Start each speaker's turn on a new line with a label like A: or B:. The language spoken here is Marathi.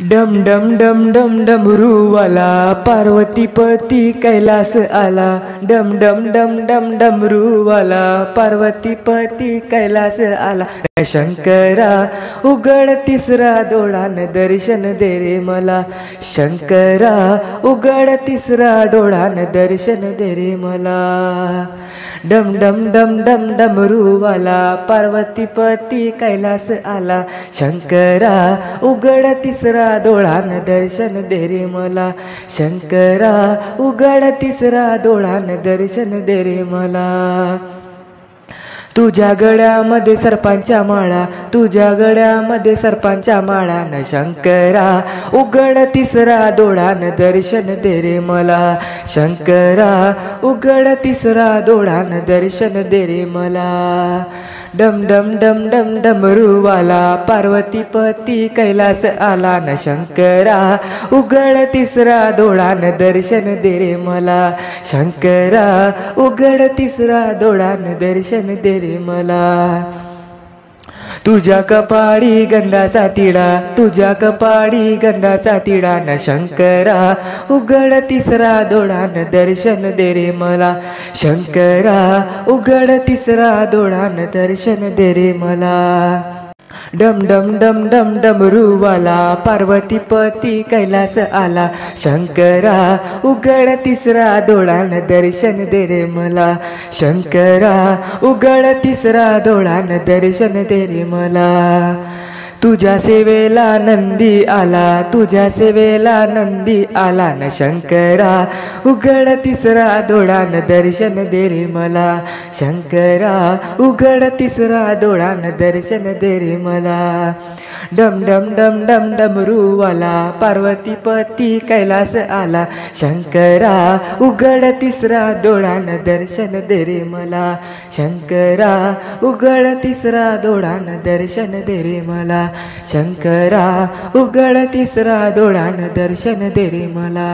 A: डम डम डम डम डमरूवाला पार्वतीपती कैलास आला। डम डम डम डम डमरूवाला पार्वतीपती कैलास आला। शंकरा उघड तिसरा डोळान दर्शन दे रे मला। शंकरा उघड तिसरा डोळान दर्शन दे रे मला। डम डम डम डम डमरूवाला पार्वतीपती कैलास आला। शंकरा उघड तिसरा डोळान दर्शन दे रे मला। शंकरा उघड तिसरा डोळान दर्शन दे रे मला। तुझ्या गळ्यामध्ये सर्पांच्या माळा, तुझ्या गळ्यामध्ये सर्पांच्या माळा न शंकरा उघड तिसरा डोळान दर्शन दे रे मला। शंकरा उघड तिसरा डोळान दर्शन दे रे मला। डम डम डम डम डमरूवाला पार्वतीपती कैलास आला न शंकरा उघड तिसरा डोळान दर्शन दे रे मला। शंकरा उघड तिसरा डोळान दर्शन दे रे मला। तुझ्या कपाळी गंधाचा तिडा, तुझ्या कपाळी गंधाचा तिडा न शंकरा उघड तिसरा डोळान दर्शन दे रे मला। शंकरा उघड तिसरा डोळान दर्शन दे रे मला। डम डम डम डम डमरूवाला पार्वतीपती कैलास आला। शंकरा उघड तिसरा डोळान दर्शन दे रे मला। शंकरा उघड तिसरा डोळान दर्शन दे रे मला। तुझ्या सेवेला नंदी आला, तुझ्या सेवेला नंदी आला न शंकरा उघड तिसरा डोळान दर्शन दे रे मला। शंकरा उघड तिसरा डोळान दर्शन दे रे मला। डम डम डम डम डमरूवाला पार्वतीपती कैलास आला। शंकरा उघड तिसरा डोळान दर्शन दे रे मला। शंकरा उघड तिसरा डोळान दर्शन दे रे मला। शंकरा उघड तिसरा डोळान दर्शन दे रे मला।